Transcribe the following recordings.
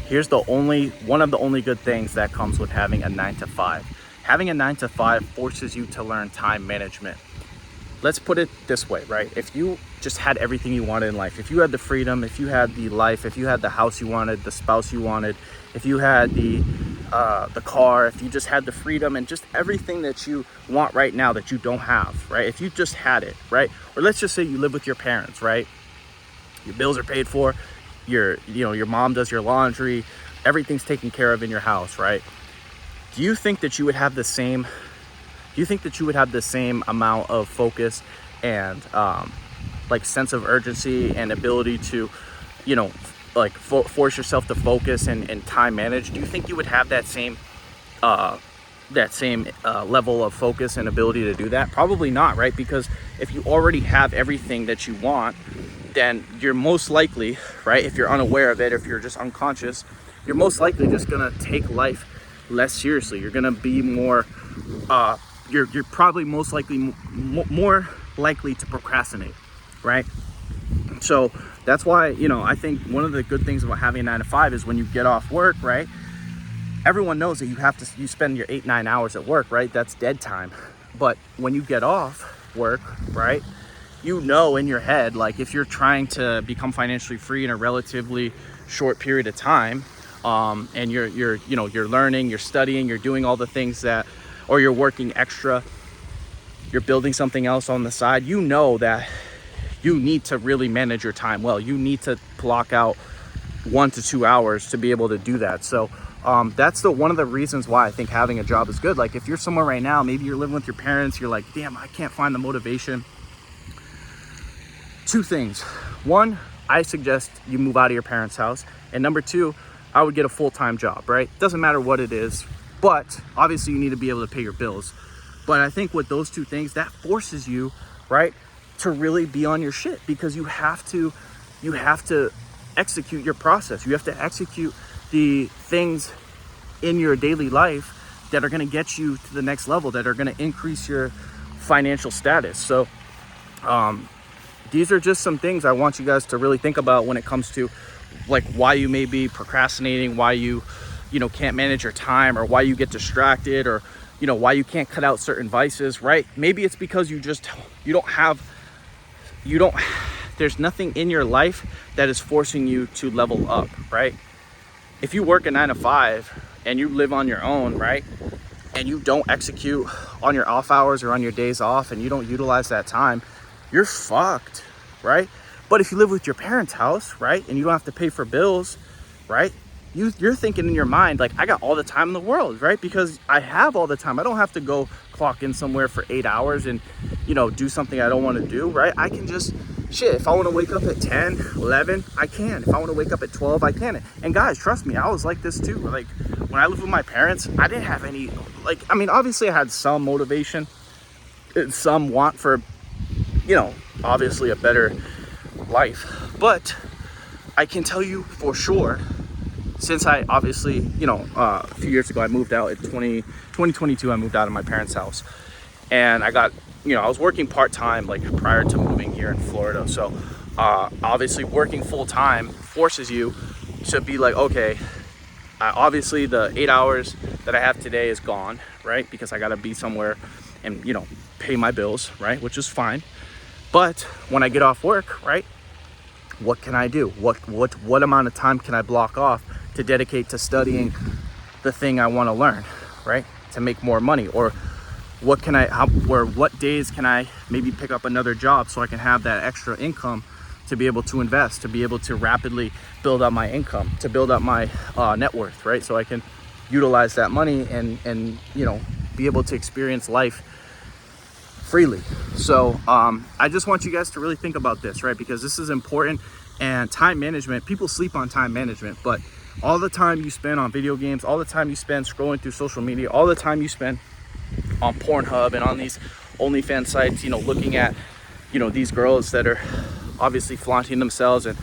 here's one of the only good things that comes with having a 9 to 5. Having a 9 to 5 forces you to learn time management. Let's put it this way, right? If you just had everything you wanted in life, if you had the freedom, if you had the life, if you had the house you wanted, the spouse you wanted, if you had the car, if you just had the freedom and just everything that you want right now that you don't have, right? If you just had it, right? Or let's just say you live with your parents, right? Your bills are paid for, your mom does your laundry, everything's taken care of in your house, right? Do you think that you would have the same amount of focus and like sense of urgency and ability to, force yourself to focus and time manage? Do you think you would have that same level of focus and ability to do that? Probably not, right? Because if you already have everything that you want, then you're most likely, right, if you're unaware of it, if you're just unconscious, you're most likely just gonna take life less seriously. You're gonna be more you're probably most likely more likely to procrastinate, right? So that's why, I think one of the good things about having a 9 to 5 is when you get off work, right? Everyone knows that you spend your 8-9 hours at work, right? That's dead time. But when you get off work, right, in your head, like if you're trying to become financially free in a relatively short period of time, and you're learning, you're studying, you're doing all the things or you're working extra, you're building something else on the side, that you need to really manage your time well. You need to block out 1 to 2 hours to be able to do that. So that's one of the reasons why I think having a job is good. Like if you're somewhere right now, maybe you're living with your parents, you're like, damn, I can't find the motivation. 2 things. 1, I suggest you move out of your parents' house. And number 2, I would get a full-time job, right? Doesn't matter what it is, but obviously you need to be able to pay your bills. But I think with those 2 things, that forces you, right, to really be on your shit, because you have to execute your process. You have to execute the things in your daily life that are going to get you to the next level, that are going to increase your financial status. So these are just some things I want you guys to really think about when it comes to like why you may be procrastinating, why you can't manage your time, or why you get distracted, or why you can't cut out certain vices, right? Maybe it's because there's nothing in your life that is forcing you to level up, right? If you work a 9 to 5 and you live on your own, right, and you don't execute on your off hours or on your days off, and you don't utilize that time, you're fucked, right? But if you live with your parents' house, right, and you don't have to pay for bills, right, you're thinking in your mind, like, I got all the time in the world, right? Because I have all the time. I don't have to go clock in somewhere for 8 hours and, do something I don't want to do, right? I can just, if I want to wake up at 10, 11, I can. If I want to wake up at 12, I can. And guys, trust me, I was like this too. Like, when I lived with my parents, I didn't have any, obviously I had some motivation, some want for, obviously a better life. But I can tell you for sure, since I obviously, a few years ago, I moved out in 2022, I moved out of my parents' house, and I got, I was working part-time, like prior to moving here in Florida. So obviously working full-time forces you to be like, okay, obviously the 8 hours that I have today is gone, right? Because I got to be somewhere and, pay my bills, right? Which is fine. But when I get off work, right, what can I do? What amount of time can I block off to dedicate to studying the thing I want to learn, right? To make more money? Or what days can I maybe pick up another job so I can have that extra income to be able to invest, to be able to rapidly build up my income, to build up my net worth, right? So I can utilize that money and be able to experience life freely. So I just want you guys to really think about this, right? Because this is important. And time management, people sleep on time management, but all the time you spend on video games, all the time you spend scrolling through social media, all the time you spend on Pornhub and on these OnlyFans sites, looking at, these girls that are obviously flaunting themselves, and,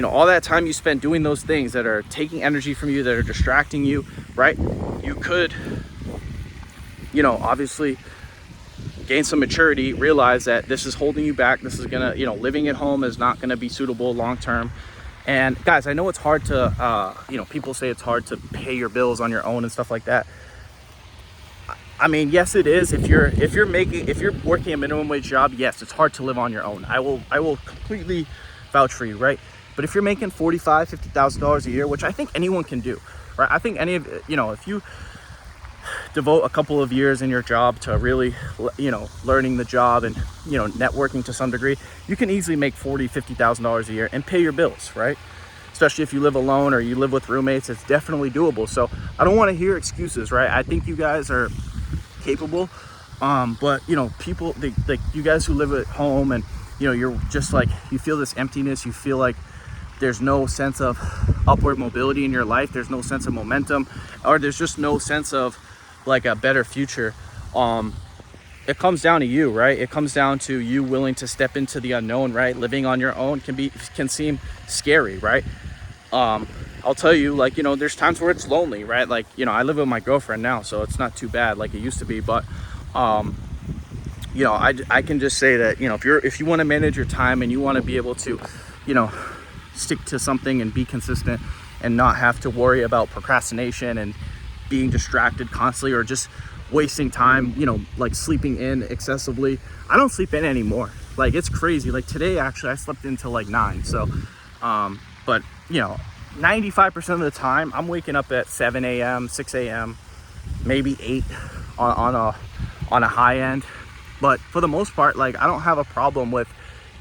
all that time you spend doing those things that are taking energy from you, that are distracting you, right? You could, obviously gain some maturity, realize that this is holding you back. This is gonna, living at home is not gonna be suitable long term. And guys, I know it's hard to, you know, people say it's hard to pay your bills on your own and stuff like that. I mean, yes, it is. If you're working a minimum wage job, yes, it's hard to live on your own. I will completely vouch for you, right? But if you're making $50,000 a year, which I think anyone can do, right? I think any of, you know, if you devote a couple of years in your job to really, you know, learning the job and, you know, networking to some degree, you can easily make $50,000 a year and pay your bills, right? Especially if you live alone or you live with roommates, it's definitely doable. So I don't want to hear excuses, right? I think you guys are capable, but you know, people, like you guys who live at home and, you know, you're just like, you feel this emptiness, you feel like there's no sense of upward mobility in your life, there's no sense of momentum, or there's just no sense of like a better future. It comes down to you, right? It comes down to you willing to step into the unknown, right? Living on your own can seem scary, right? I'll tell you, like, you know, there's times where it's lonely, right? Like, you know, I live with my girlfriend now, so it's not too bad like it used to be. But, you know, I can just say that, you know, if you want to manage your time and you want to be able to, you know, stick to something and be consistent and not have to worry about procrastination and being distracted constantly or just wasting time, you know, like sleeping in excessively. I don't sleep in anymore. Like, it's crazy. Like today, actually, I slept until like 9. So, but you know, 95% of the time I'm waking up at 7 a.m., 6 a.m., maybe 8 on a high end. But for the most part, like, I don't have a problem with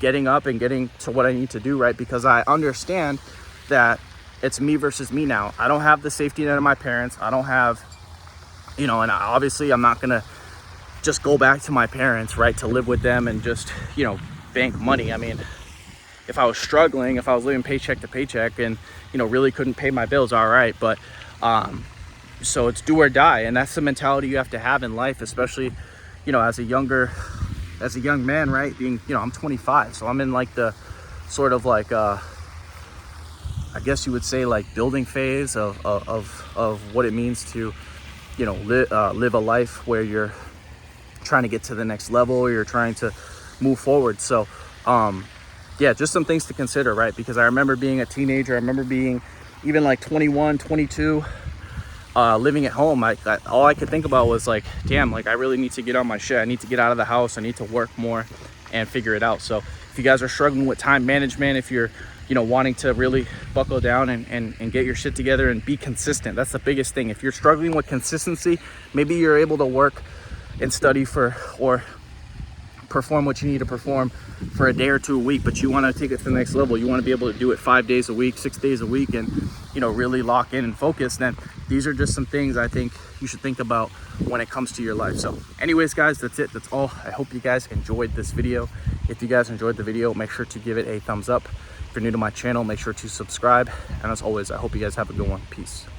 getting up and getting to what I need to do, right? Because I understand that it's me versus me now. I don't have the safety net of my parents. I don't have, you know, and obviously I'm not gonna just go back to my parents, right, to live with them and just, you know, bank money. I mean, if I was struggling, if I was living paycheck to paycheck and, you know, really couldn't pay my bills, all right. But so it's do or die, and that's the mentality you have to have in life, especially, you know, as a young man, right? Being, you know, I'm 25, so I'm in like the sort of like I guess you would say like building phase of what it means to, you know, live a life where you're trying to get to the next level, or you're trying to move forward. So yeah, just some things to consider, right? Because I remember being a teenager, I remember being even like 21, 22, living at home. All I could think about was like, damn, like I really need to get on my shit. I need to get out of the house. I need to work more and figure it out. So if you guys are struggling with time management, if you're, you know, wanting to really buckle down and get your shit together and be consistent, that's the biggest thing. If you're struggling with consistency, maybe you're able to work and study for, or perform what you need to perform for a day or two a week, but you want to take it to the next level. You want to be able to do it 5 days a week, 6 days a week, and, you know, really lock in and focus. Then these are just some things I think you should think about when it comes to your life. So anyways, guys, that's it. That's all. I hope you guys enjoyed this video. If you guys enjoyed the video, make sure to give it a thumbs up. If you're new to my channel, make sure to subscribe. And as always, I hope you guys have a good one. Peace.